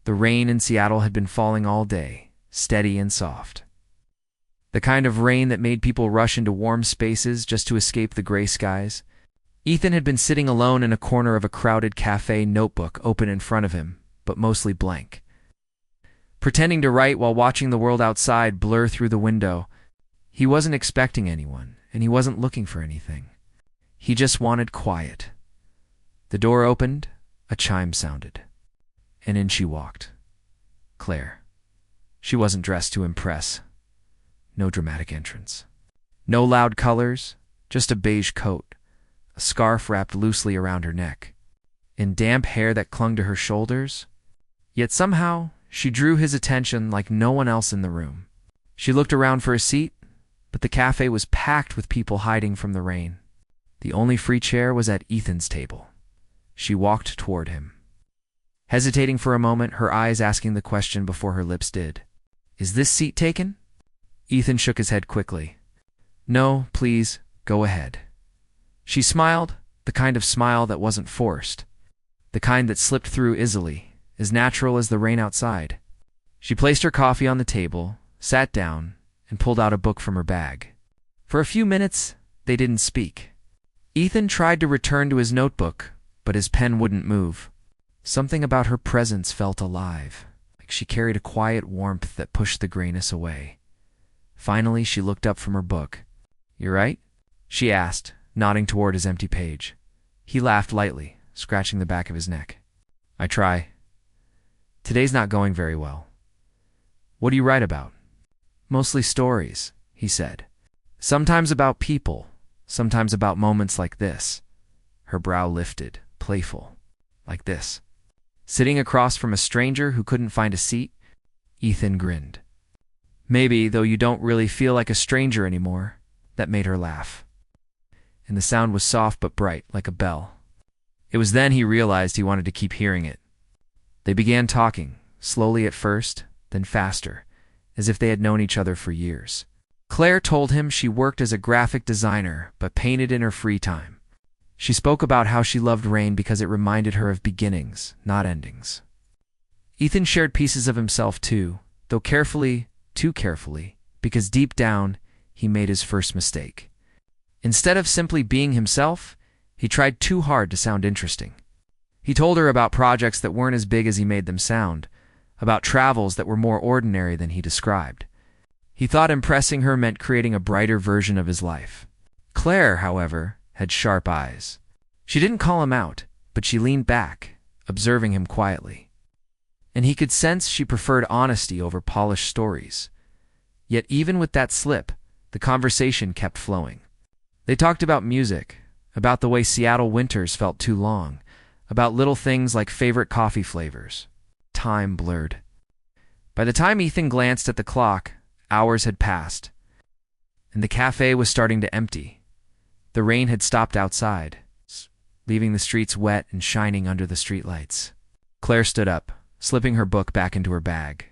The rain in Seattle had been falling all day, steady and soft. The kind of rain that made people rush into warm spaces just to escape the gray skies. Ethan had been sitting alone in a corner of a crowded cafe, notebook open in front of him, but mostly blank. Pretending to write while watching the world outside blur through the window. He wasn't expecting anyone, and he wasn't looking for anything. He just wanted quiet. The door opened, a chime sounded, and in she walked. Claire. She wasn't dressed to impress. No dramatic entrance. No loud colors, just a beige coat, a scarf wrapped loosely around her neck, and damp hair that clung to her shoulders. Yet somehow, she drew his attention like no one else in the room. She looked around for a seat, but the cafe was packed with people hiding from the rain. The only free chair was at Ethan's table. She walked toward him, hesitating for a moment, her eyes asking the question before her lips did. "Is this seat taken?" Ethan shook his head quickly. "No, please, go ahead." She smiled, the kind of smile that wasn't forced, the kind that slipped through easily, as natural as the rain outside. She placed her coffee on the table, sat down, and pulled out a book from her bag. For a few minutes, they didn't speak. Ethan tried to return to his notebook, but his pen wouldn't move. Something about her presence felt alive, like she carried a quiet warmth that pushed the grayness away. Finally, she looked up from her book. "You right?" she asked, nodding toward his empty page. He laughed lightly, scratching the back of his neck. "I try. Today's not going very well." "What do you write about?" "Mostly stories," he said. "Sometimes about people, sometimes about moments like this." Her brow lifted, playful. "Like this." Sitting across from a stranger who couldn't find a seat, Ethan grinned. "Maybe, though you don't really feel like a stranger anymore." That made her laugh. And the sound was soft but bright, like a bell. It was then he realized he wanted to keep hearing it. They began talking, slowly at first, then faster, as if they had known each other for years. Claire told him she worked as a graphic designer, but painted in her free time. She spoke about how she loved rain because it reminded her of beginnings, not endings. Ethan shared pieces of himself too, though carefully, too carefully, because deep down, he made his first mistake. Instead of simply being himself, he tried too hard to sound interesting. He told her about projects that weren't as big as he made them sound, about travels that were more ordinary than he described. He thought impressing her meant creating a brighter version of his life. Claire, however, had sharp eyes. She didn't call him out, but she leaned back, observing him quietly. And he could sense she preferred honesty over polished stories. Yet even with that slip, the conversation kept flowing. They talked about music, about the way Seattle winters felt too long, about little things like favorite coffee flavors. Time blurred. By the time Ethan glanced at the clock, hours had passed, and the cafe was starting to empty. The rain had stopped outside, leaving the streets wet and shining under the streetlights. Claire stood up, slipping her book back into her bag.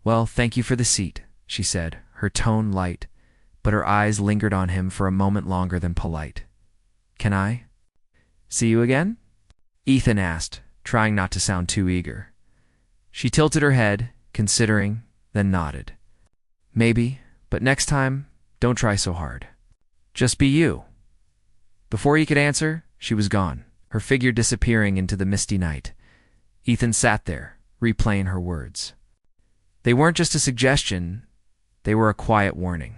"Well, thank you for the seat," she said, her tone light, but her eyes lingered on him for a moment longer than polite. "Can I see you again?" Ethan asked, trying not to sound too eager. She tilted her head, considering, then nodded. "Maybe, but next time, don't try so hard. Just be you." Before he could answer, she was gone, her figure disappearing into the misty night. Ethan sat there, replaying her words. They weren't just a suggestion, they were a quiet warning.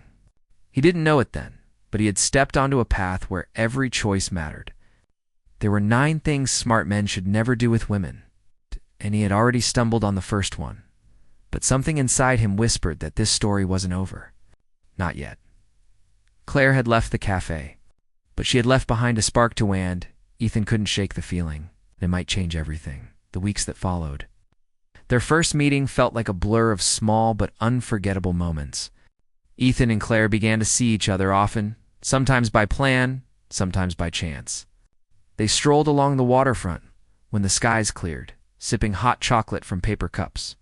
He didn't know it then, but he had stepped onto a path where every choice mattered. There were 9 things smart men should never do with women, and he had already stumbled on the first one. But something inside him whispered that this story wasn't over. Not yet. Claire had left the cafe, but she had left behind a spark to and Ethan couldn't shake the feeling. It might change everything. The weeks that followed. Their first meeting felt like a blur of small but unforgettable moments. Ethan and Claire began to see each other often, sometimes by plan, sometimes by chance. They strolled along the waterfront when the skies cleared, sipping hot chocolate from paper cups.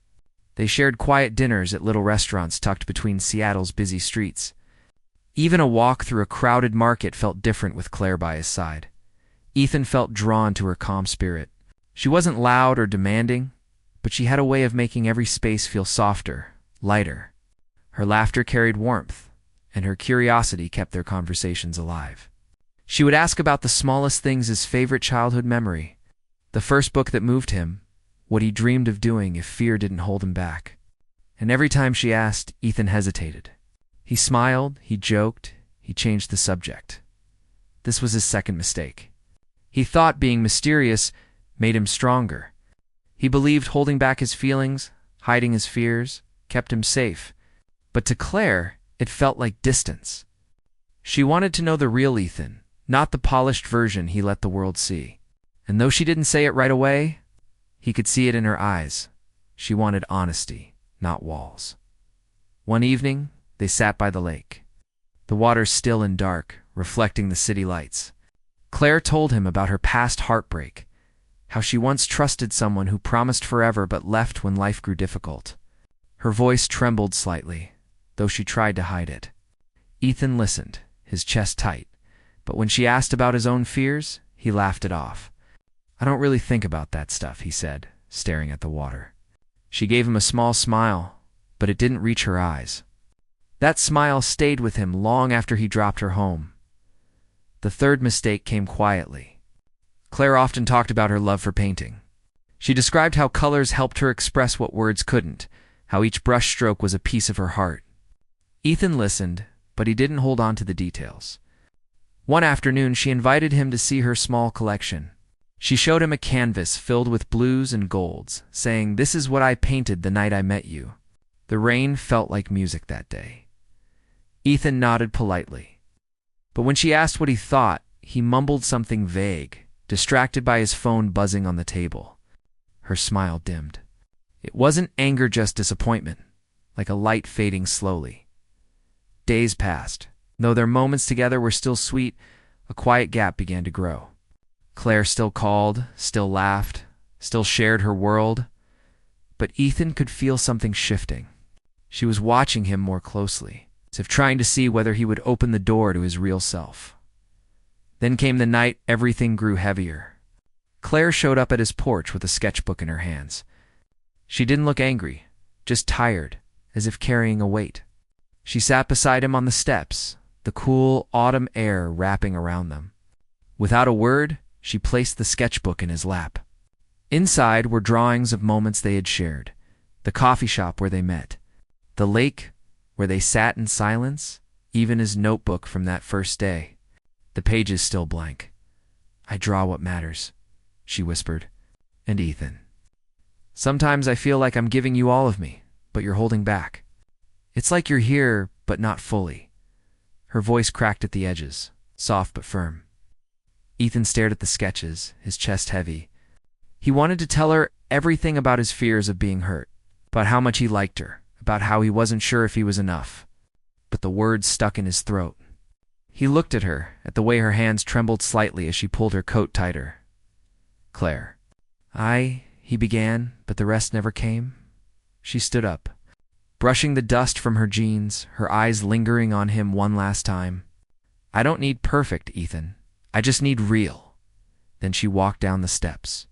They shared quiet dinners at little restaurants tucked between Seattle's busy streets. Even a walk through a crowded market felt different with Claire by his side. Ethan felt drawn to her calm spirit. She wasn't loud or demanding, but she had a way of making every space feel softer, lighter. Her laughter carried warmth, and her curiosity kept their conversations alive. She would ask about the smallest things, his favorite childhood memory, the first book that moved him, what he dreamed of doing if fear didn't hold him back. And every time she asked, Ethan hesitated. He smiled, he joked, he changed the subject. This was his second mistake. He thought being mysterious made him stronger. He believed holding back his feelings, hiding his fears, kept him safe. But to Claire, it felt like distance. She wanted to know the real Ethan, not the polished version he let the world see. And though she didn't say it right away, he could see it in her eyes. She wanted honesty, not walls. One evening, they sat by the lake. The water still and dark, reflecting the city lights. Claire told him about her past heartbreak, how she once trusted someone who promised forever but left when life grew difficult. Her voice trembled slightly, though she tried to hide it. Ethan listened, his chest tight, but when she asked about his own fears, he laughed it off. "I don't really think about that stuff," he said, staring at the water. She gave him a small smile, but it didn't reach her eyes. That smile stayed with him long after he dropped her home. The third mistake came quietly. Claire often talked about her love for painting. She described how colors helped her express what words couldn't, how each brushstroke was a piece of her heart. Ethan listened, but he didn't hold on to the details. One afternoon, she invited him to see her small collection. She showed him a canvas filled with blues and golds, saying, "This is what I painted the night I met you." The rain felt like music that day. Ethan nodded politely. But when she asked what he thought, he mumbled something vague, distracted by his phone buzzing on the table. Her smile dimmed. It wasn't anger, just disappointment, like a light fading slowly. Days passed. Though their moments together were still sweet, a quiet gap began to grow. Claire still called, still laughed, still shared her world, but Ethan could feel something shifting. She was watching him more closely, as if trying to see whether he would open the door to his real self. Then came the night everything grew heavier. Claire showed up at his porch with a sketchbook in her hands. She didn't look angry, just tired, as if carrying a weight. She sat beside him on the steps, the cool autumn air wrapping around them. Without a word, she placed the sketchbook in his lap. Inside were drawings of moments they had shared, the coffee shop where they met, the lake where they sat in silence, even his notebook from that first day. The pages still blank. "I draw what matters," she whispered. "And Ethan, sometimes I feel like I'm giving you all of me, but you're holding back. It's like you're here, but not fully." Her voice cracked at the edges, soft but firm. Ethan stared at the sketches, his chest heavy. He wanted to tell her everything about his fears of being hurt, about how much he liked her, about how he wasn't sure if he was enough. But the words stuck in his throat. He looked at her, at the way her hands trembled slightly as she pulled her coat tighter. "Claire." He began, but the rest never came. She stood up, brushing the dust from her jeans, her eyes lingering on him one last time. "I don't need perfect, Ethan. I just need real." Then she walked down the steps,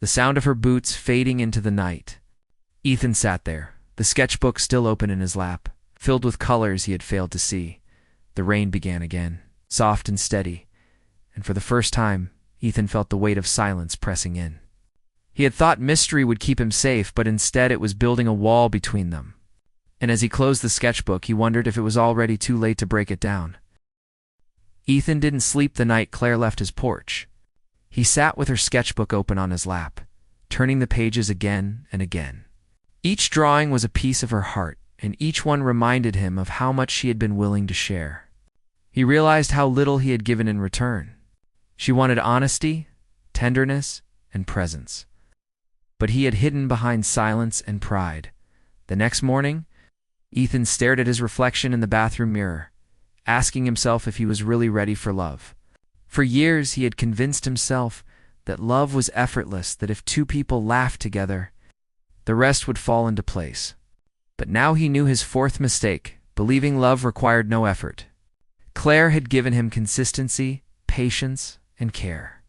the sound of her boots fading into the night. Ethan sat there, the sketchbook still open in his lap, filled with colors he had failed to see. The rain began again, soft and steady, and for the first time, Ethan felt the weight of silence pressing in. He had thought mystery would keep him safe, but instead it was building a wall between them. And as he closed the sketchbook, he wondered if it was already too late to break it down. Ethan didn't sleep the night Claire left his porch. He sat with her sketchbook open on his lap, turning the pages again and again. Each drawing was a piece of her heart, and each one reminded him of how much she had been willing to share. He realized how little he had given in return. She wanted honesty, tenderness, and presence. But he had hidden behind silence and pride. The next morning, Ethan stared at his reflection in the bathroom mirror, asking himself if he was really ready for love. For years, he had convinced himself that love was effortless, that if two people laughed together, the rest would fall into place. But now he knew his fourth mistake, believing love required no effort. Claire had given him consistency, patience, and care.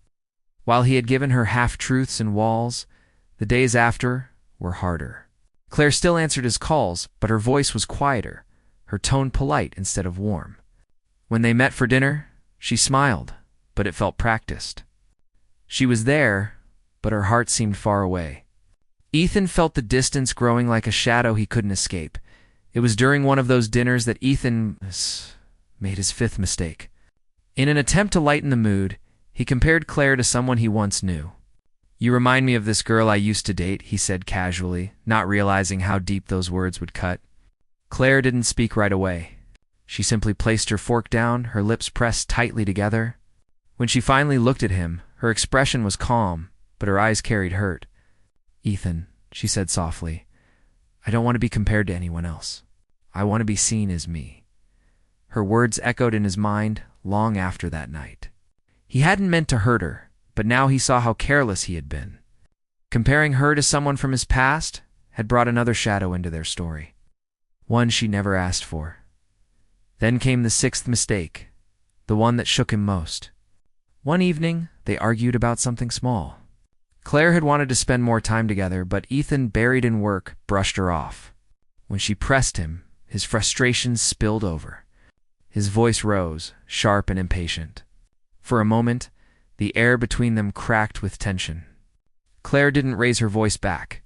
While he had given her half-truths and walls, the days after, were harder. Claire still answered his calls, but her voice was quieter, her tone polite instead of warm. When they met for dinner, she smiled, but it felt practiced. She was there, but her heart seemed far away. Ethan felt the distance growing like a shadow he couldn't escape. It was during one of those dinners that Ethan made his fifth mistake. In an attempt to lighten the mood, he compared Claire to someone he once knew. "You remind me of this girl I used to date," he said casually, not realizing how deep those words would cut. Claire didn't speak right away. She simply placed her fork down, her lips pressed tightly together. When she finally looked at him, her expression was calm, but her eyes carried hurt. "Ethan," she said softly, "I don't want to be compared to anyone else. I want to be seen as me." Her words echoed in his mind long after that night. He hadn't meant to hurt her, but now he saw how careless he had been. Comparing her to someone from his past had brought another shadow into their story, one she never asked for. Then came the sixth mistake, the one that shook him most. One evening, they argued about something small. Claire had wanted to spend more time together, but Ethan, buried in work, brushed her off. When she pressed him, his frustration spilled over. His voice rose, sharp and impatient. For a moment, the air between them cracked with tension. Claire didn't raise her voice back.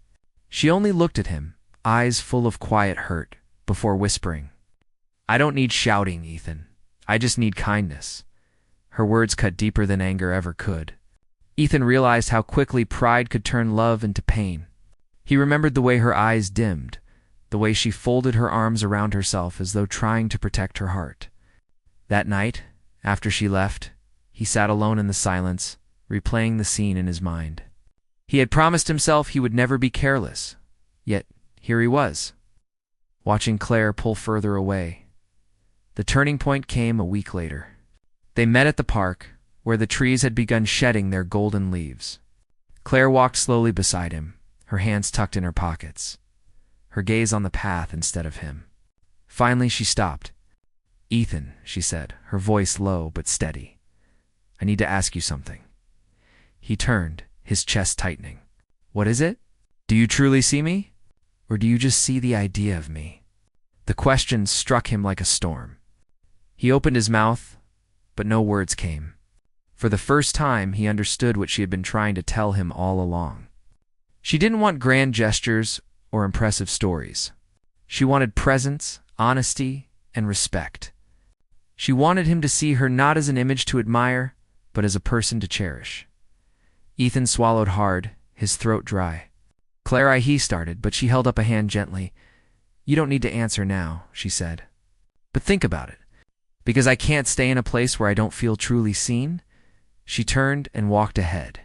She only looked at him, eyes full of quiet hurt, before whispering, "I don't need shouting, Ethan. I just need kindness." Her words cut deeper than anger ever could. Ethan realized how quickly pride could turn love into pain. He remembered the way her eyes dimmed, the way she folded her arms around herself as though trying to protect her heart. That night, after she left, he sat alone in the silence, replaying the scene in his mind. He had promised himself he would never be careless, yet here he was, watching Claire pull further away. The turning point came a week later. They met at the park, where the trees had begun shedding their golden leaves. Claire walked slowly beside him, her hands tucked in her pockets, her gaze on the path instead of him. Finally, she stopped. "Ethan," she said, her voice low but steady, "I need to ask you something." He turned, his chest tightening. "What is it? Do you truly see me? Or do you just see the idea of me?" The question struck him like a storm. He opened his mouth, but no words came. For the first time, he understood what she had been trying to tell him all along. She didn't want grand gestures or impressive stories. She wanted presence, honesty, and respect. She wanted him to see her not as an image to admire, but as a person to cherish. Ethan swallowed hard, his throat dry. "Claire," he started, but she held up a hand gently. "You don't need to answer now," she said. "But think about it. Because I can't stay in a place where I don't feel truly seen." She turned and walked ahead,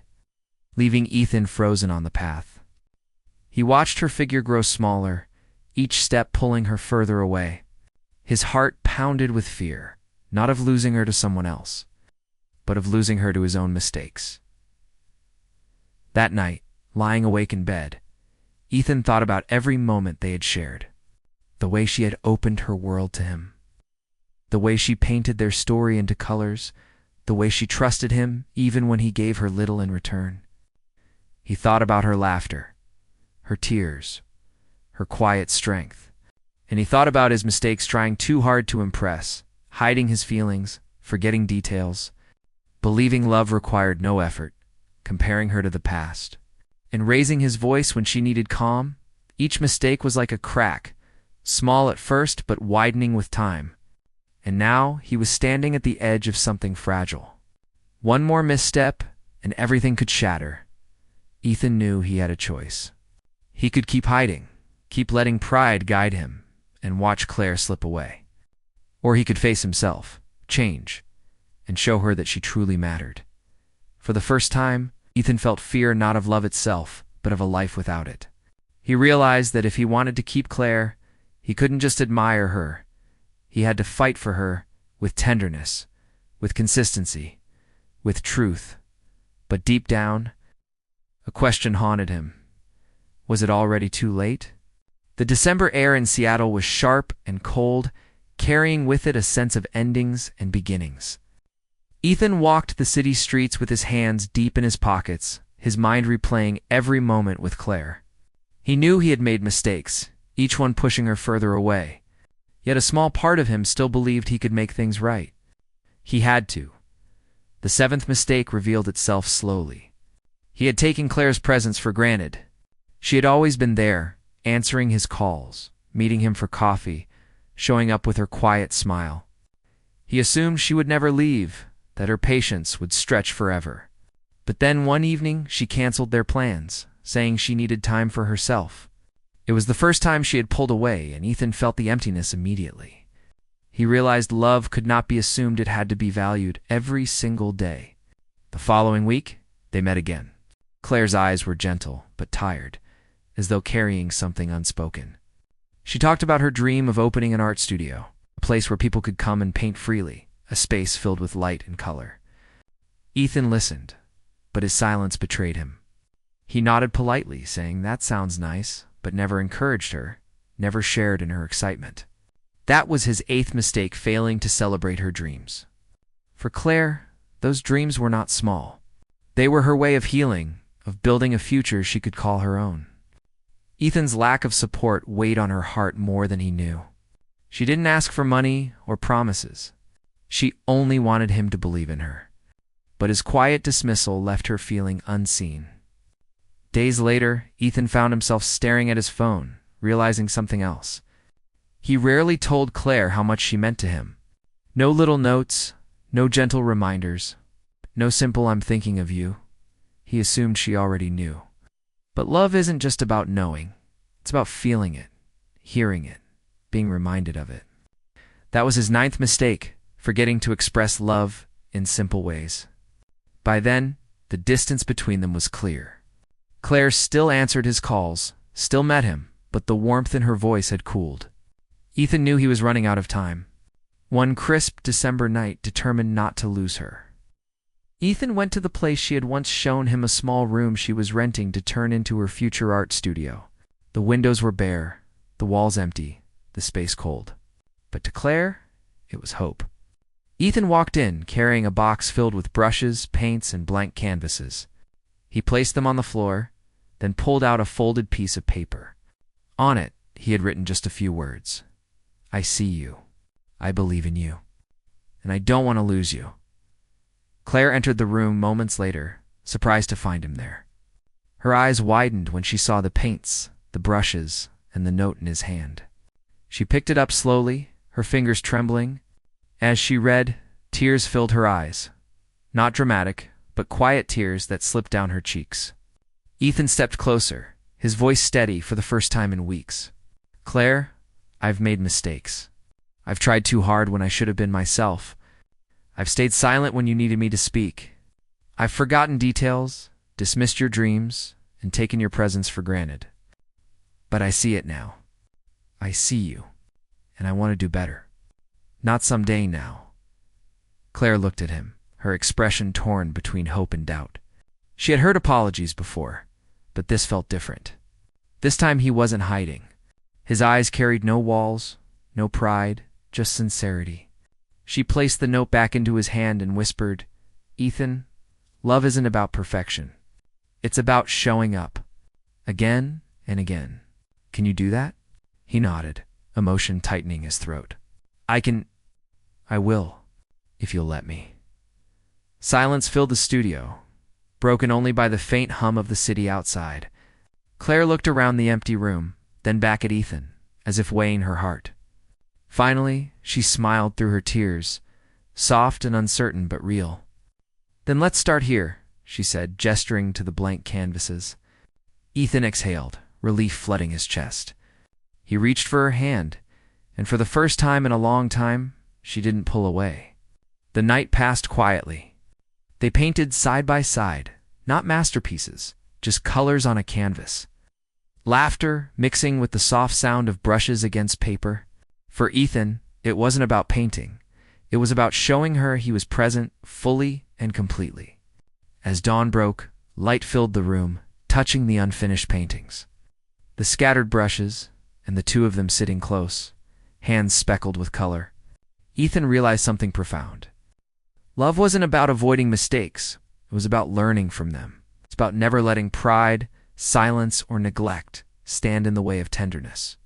leaving Ethan frozen on the path. He watched her figure grow smaller, each step pulling her further away. His heart pounded with fear, not of losing her to someone else, but of losing her to his own mistakes. That night, lying awake in bed, Ethan thought about every moment they had shared, the way she had opened her world to him, the way she painted their story into colors, the way she trusted him even when he gave her little in return. He thought about her laughter, her tears, her quiet strength, and he thought about his mistakes, trying too hard to impress, hiding his feelings, forgetting details, believing love required no effort, comparing her to the past, and raising his voice when she needed calm. Each mistake was like a crack, small at first but widening with time. And now he was standing at the edge of something fragile. One more misstep, and everything could shatter. Ethan knew he had a choice. He could keep hiding, keep letting pride guide him, and watch Claire slip away. Or he could face himself, change, and show her that she truly mattered. For the first time, Ethan felt fear not of love itself, but of a life without it. He realized that if he wanted to keep Claire, he couldn't just admire her. He had to fight for her with tenderness, with consistency, with truth. But deep down, a question haunted him. Was it already too late? The December air in Seattle was sharp and cold, carrying with it a sense of endings and beginnings. Ethan walked the city streets with his hands deep in his pockets, his mind replaying every moment with Claire. He knew he had made mistakes, each one pushing her further away. Yet a small part of him still believed he could make things right. He had to. The seventh mistake revealed itself slowly. He had taken Claire's presence for granted. She had always been there, answering his calls, meeting him for coffee, showing up with her quiet smile. He assumed she would never leave, that her patience would stretch forever. But then one evening she canceled their plans, saying she needed time for herself. It was the first time she had pulled away, and Ethan felt the emptiness immediately. He realized love could not be assumed, it had to be valued every single day. The following week, they met again. Claire's eyes were gentle, but tired, as though carrying something unspoken. She talked about her dream of opening an art studio, a place where people could come and paint freely, a space filled with light and color. Ethan listened, but his silence betrayed him. He nodded politely, saying, "That sounds nice," but never encouraged her, never shared in her excitement. That was his eighth mistake, failing to celebrate her dreams. For Claire, those dreams were not small. They were her way of healing, of building a future she could call her own. Ethan's lack of support weighed on her heart more than he knew. She didn't ask for money or promises. She only wanted him to believe in her. But his quiet dismissal left her feeling unseen. Days later, Ethan found himself staring at his phone, realizing something else. He rarely told Claire how much she meant to him. No little notes, no gentle reminders, no simple "I'm thinking of you." He assumed she already knew. But love isn't just about knowing. It's about feeling it, hearing it, being reminded of it. That was his ninth mistake, forgetting to express love in simple ways. By then, the distance between them was clear. Claire still answered his calls, still met him, but the warmth in her voice had cooled. Ethan knew he was running out of time. One crisp December night, determined not to lose her. Ethan went to the place she had once shown him, a small room she was renting to turn into her future art studio. The windows were bare, the walls empty, the space cold. But to Claire, it was hope. Ethan walked in, carrying a box filled with brushes, paints, and blank canvases. He placed them on the floor, then pulled out a folded piece of paper. On it, he had written just a few words. "I see you. I believe in you. And I don't want to lose you." Claire entered the room moments later, surprised to find him there. Her eyes widened when she saw the paints, the brushes, and the note in his hand. She picked it up slowly, her fingers trembling. As she read, tears filled her eyes. Not dramatic, but quiet tears that slipped down her cheeks. Ethan stepped closer, his voice steady for the first time in weeks. "Claire, I've made mistakes. I've tried too hard when I should have been myself. I've stayed silent when you needed me to speak. I've forgotten details, dismissed your dreams, and taken your presence for granted. But I see it now. I see you, and I want to do better. Not someday now." Claire looked at him, her expression torn between hope and doubt. She had heard apologies before, but this felt different. This time he wasn't hiding. His eyes carried no walls, no pride, just sincerity. She placed the note back into his hand and whispered, "Ethan, love isn't about perfection. It's about showing up. Again and again. Can you do that?" He nodded, emotion tightening his throat. I will, if you'll let me." Silence filled the studio, broken only by the faint hum of the city outside. Claire looked around the empty room, then back at Ethan, as if weighing her heart. Finally, she smiled through her tears, soft and uncertain but real. "Then let's start here," she said, gesturing to the blank canvases. Ethan exhaled, relief flooding his chest. He reached for her hand, and for the first time in a long time, she didn't pull away. The night passed quietly. They painted side by side, not masterpieces, just colors on a canvas. Laughter mixing with the soft sound of brushes against paper. For Ethan, it wasn't about painting. It was about showing her he was present fully and completely. As dawn broke, light filled the room, touching the unfinished paintings. The scattered brushes, and the two of them sitting close, hands speckled with color. Ethan realized something profound. Love wasn't about avoiding mistakes. It was about learning from them. It's about never letting pride, silence, or neglect stand in the way of tenderness.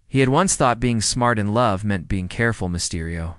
He had once thought being smart in love meant being careful, Mysterio.